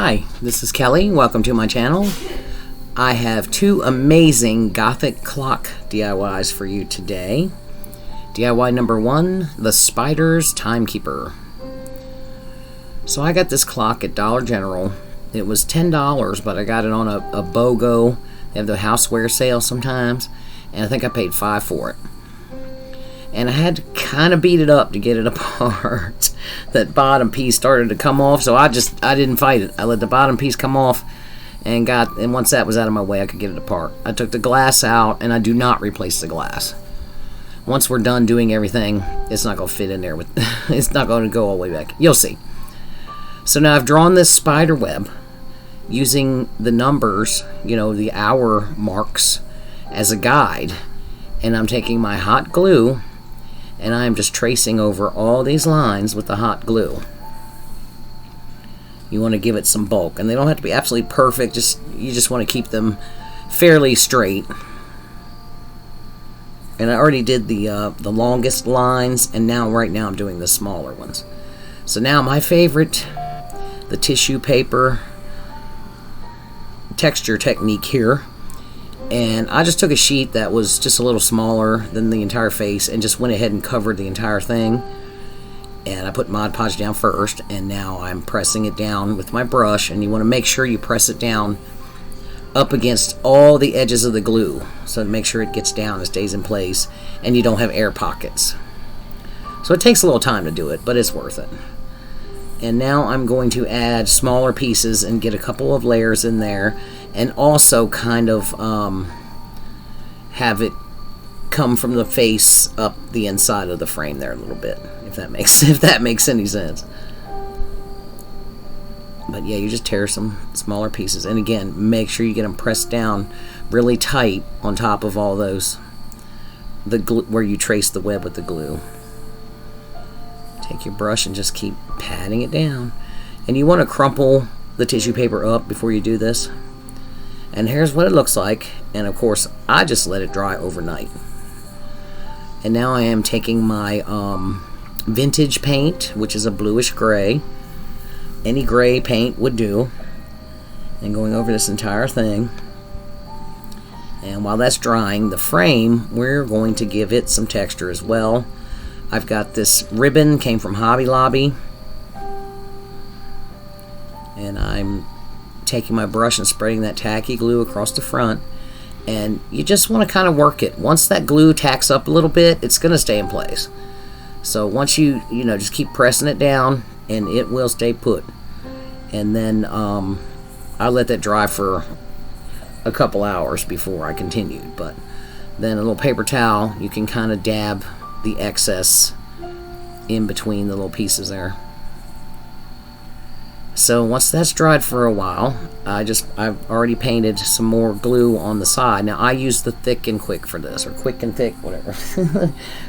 Hi, this is Kelly. Welcome to my channel. I have two amazing Gothic clock DIYs for you today. DIY number one, the Spider's Timekeeper. So I got this clock at Dollar General. It was $10, but I got it on a BOGO. They have the houseware sale sometimes, and I think I paid $5 for it. And I had to kind of beat it up to get it apart. That bottom piece started to come off, so I didn't fight it. I let the bottom piece come off, and once that was out of my way, I could get it apart. I took the glass out, and I do not replace the glass. Once we're done doing everything, it's not going to fit in there. It's not going to go all the way back. You'll see. So now I've drawn this spider web using the numbers, the hour marks, as a guide. And I'm taking my hot glue, and I'm just tracing over all these lines with the hot glue. You want to give it some bulk, and they don't have to be absolutely perfect. You just want to keep them fairly straight. And I already did the longest lines, and right now I'm doing the smaller ones. So now my favorite, the tissue paper texture technique here. And I just took a sheet that was just a little smaller than the entire face and just went ahead and covered the entire thing. And I put Mod Podge down first, and now I'm pressing it down with my brush. And you want to make sure you press it down up against all the edges of the glue, so to make sure it gets down and stays in place and you don't have air pockets. So it takes a little time to do it, but it's worth it. And now I'm going to add smaller pieces and get a couple of layers in there, and also kind of have it come from the face up the inside of the frame there a little bit, if that makes any sense. But yeah, you just tear some smaller pieces, and again, make sure you get them pressed down really tight on top of all those, the glue, where you trace the web with the glue. Take your brush and just keep patting it down. And you want to crumple the tissue paper up before you do this. And here's what it looks like. And of course, I just let it dry overnight. And now I am taking my vintage paint, which is a bluish gray. Any gray paint would do. And going over this entire thing. And while that's drying, the frame, we're going to give it some texture as well. I've got this ribbon, came from Hobby Lobby, and I'm taking my brush and spreading that tacky glue across the front, and you just want to kind of work it. Once that glue tacks up a little bit, it's going to stay in place. So once you just keep pressing it down, and it will stay put. And then I let that dry for a couple hours before I continued. But then a little paper towel, you can kind of dab the excess in between the little pieces there. So once that's dried for a while, I've already painted some more glue on the side. Now I use the thick and quick for this, or quick and thick, whatever.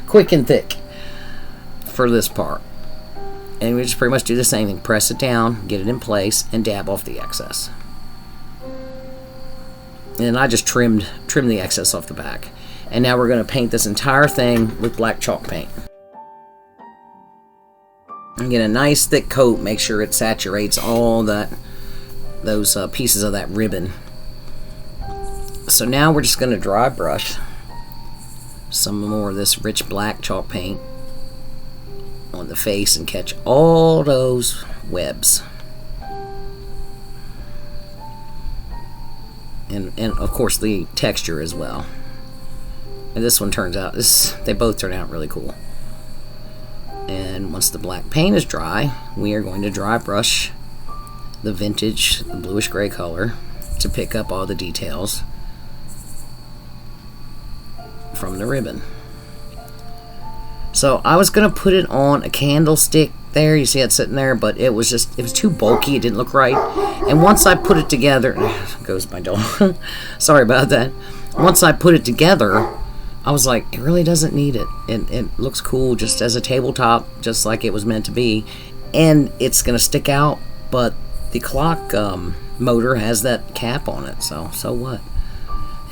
Quick and thick for this part. And we just pretty much do the same thing. Press it down, get it in place, and dab off the excess. And I just trimmed the excess off the back. And now we're going to paint this entire thing with black chalk paint. And get a nice thick coat. Make sure it saturates all those pieces of that ribbon. So now we're just going to dry brush some more of this rich black chalk paint on the face and catch all those webs. And of course the texture as well. And this one turns out, they both turn out really cool. And once the black paint is dry, we are going to dry brush the vintage, the bluish gray color to pick up all the details from the ribbon. So I was going to put it on a candlestick there. You see it sitting there, but it was too bulky. It didn't look right. And once I put it together, goes my dog. Sorry about that. Once I put it together, I was like, it really doesn't need it. It looks cool just as a tabletop, just like it was meant to be. And it's going to stick out, but the clock motor has that cap on it, so what?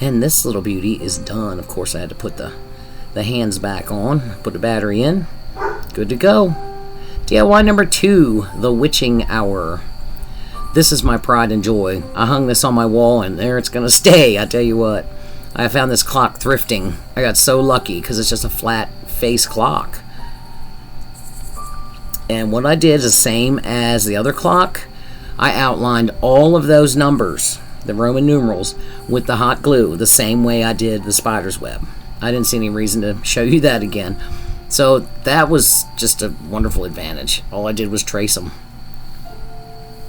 And this little beauty is done. Of course, I had to put the hands back on, put the battery in. Good to go. DIY number 2, the witching hour. This is my pride and joy. I hung this on my wall, and there it's going to stay, I tell you what. I found this clock thrifting. I got so lucky because it's just a flat face clock. And what I did is the same as the other clock. I outlined all of those numbers, the Roman numerals, with the hot glue, the same way I did the spider's web. I didn't see any reason to show you that again. So that was just a wonderful advantage. All I did was trace them.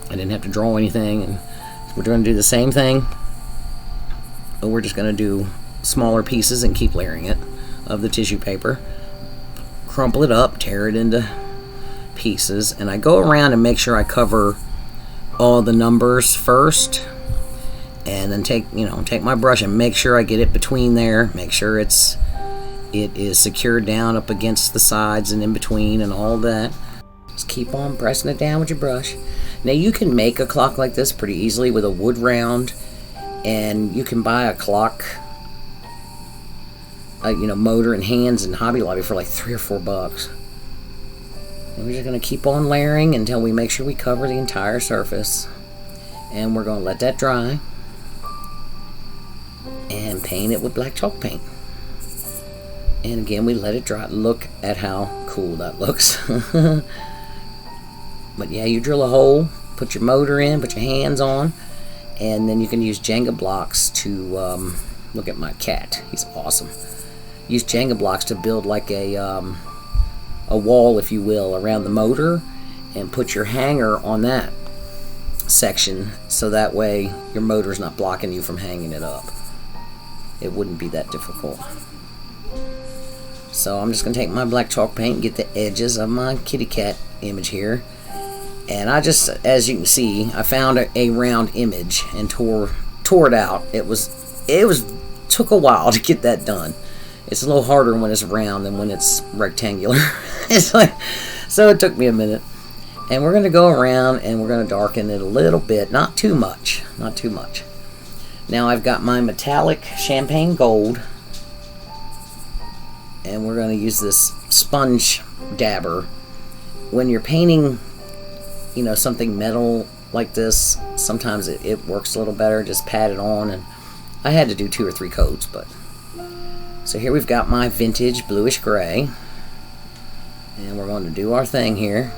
I didn't have to draw anything. And we're going to do the same thing, but we're just going to do smaller pieces and keep layering it of the tissue paper. Crumple it up, tear it into pieces, and I go around and make sure I cover all the numbers first, and then take my brush and make sure I get it between there, make sure it is secured down up against the sides and in between and all that. Just keep on pressing it down with your brush. Now you can make a clock like this pretty easily with a wood round, and you can buy a clock motor and hands in Hobby Lobby for like $3 or $4. And we're just going to keep on layering until we make sure we cover the entire surface. And we're going to let that dry and paint it with black chalk paint. And again, we let it dry. Look at how cool that looks. But yeah, you drill a hole, put your motor in, put your hands on, and then you can use Jenga blocks to look at my cat. He's awesome. Use Jenga blocks to build like a wall, if you will, around the motor, and put your hanger on that section so that way your motor's not blocking you from hanging it up. It wouldn't be that difficult. So I'm just going to take my black chalk paint and get the edges of my kitty cat image here. And I just, as you can see, I found a round image and tore it out. It took a while to get that done. It's a little harder when it's round than when it's rectangular. So it took me a minute. And we're going to go around and we're going to darken it a little bit. Not too much. Not too much. Now I've got my metallic champagne gold. And we're going to use this sponge dabber. When you're painting, something metal like this, sometimes it works a little better. Just pat it on. And I had to do 2 or 3 coats, but... So here we've got my vintage bluish gray, and we're going to do our thing here.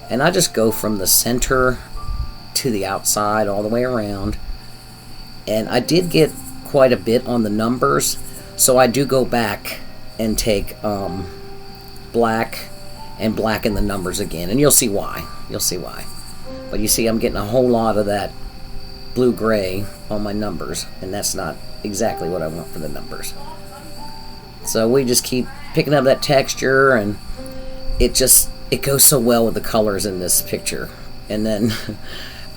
And I just go from the center to the outside all the way around. And I did get quite a bit on the numbers, so I do go back and take black and blacken the numbers again, and you'll see why. But you see, I'm getting a whole lot of that blue-gray on my numbers, and that's not exactly what I want for the numbers. So we just keep picking up that texture, and it goes so well with the colors in this picture. And then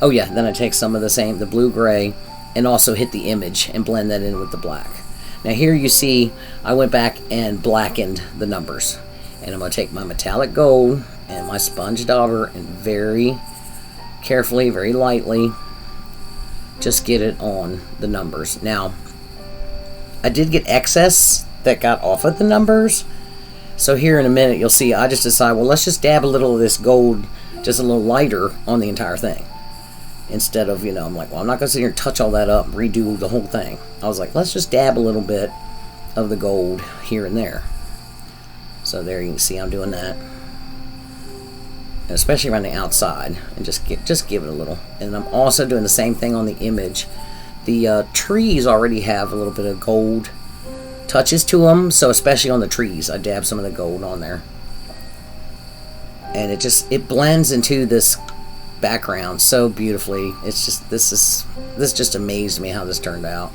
then I take some of the blue-gray, and also hit the image and blend that in with the black. Now here you see I went back and blackened the numbers, and I'm going to take my metallic gold and my sponge dauber and very carefully, very lightly, just get it on the numbers. Now, I did get excess that got off of the numbers. So here in a minute, you'll see I just decide, well, let's just dab a little of this gold, just a little lighter on the entire thing. Instead of, I'm like, well, I'm not going to sit here and touch all that up and redo the whole thing. I was like, let's just dab a little bit of the gold here and there. So there you can see I'm doing that. And especially around the outside, and just give it a little. And I'm also doing the same thing on the image. The trees already have a little bit of gold touches to them, so especially on the trees, I dab some of the gold on there. And it blends into this background so beautifully. It's just this just amazed me how this turned out.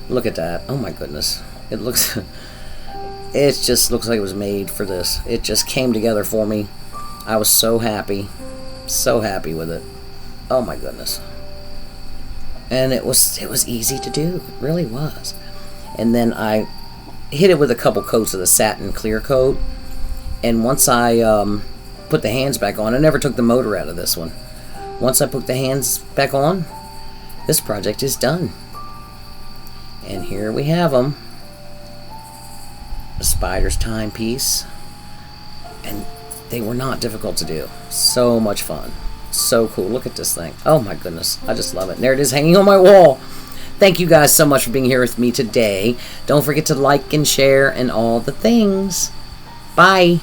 Look at that. Oh my goodness. It just looks like it was made for this. It just came together for me. I was so happy with it. Oh my goodness. And it was easy to do. It really was. And then I hit it with a couple coats of the satin clear coat. And once I put the hands back on, I never took the motor out of this one. Once I put the hands back on, this project is done. And here we have them. The spider's timepiece. And they were not difficult to do. So much fun. So cool. Look at this thing. Oh my goodness. I just love it. And there it is hanging on my wall. Thank you guys so much for being here with me today. Don't forget to like and share and all the things. Bye.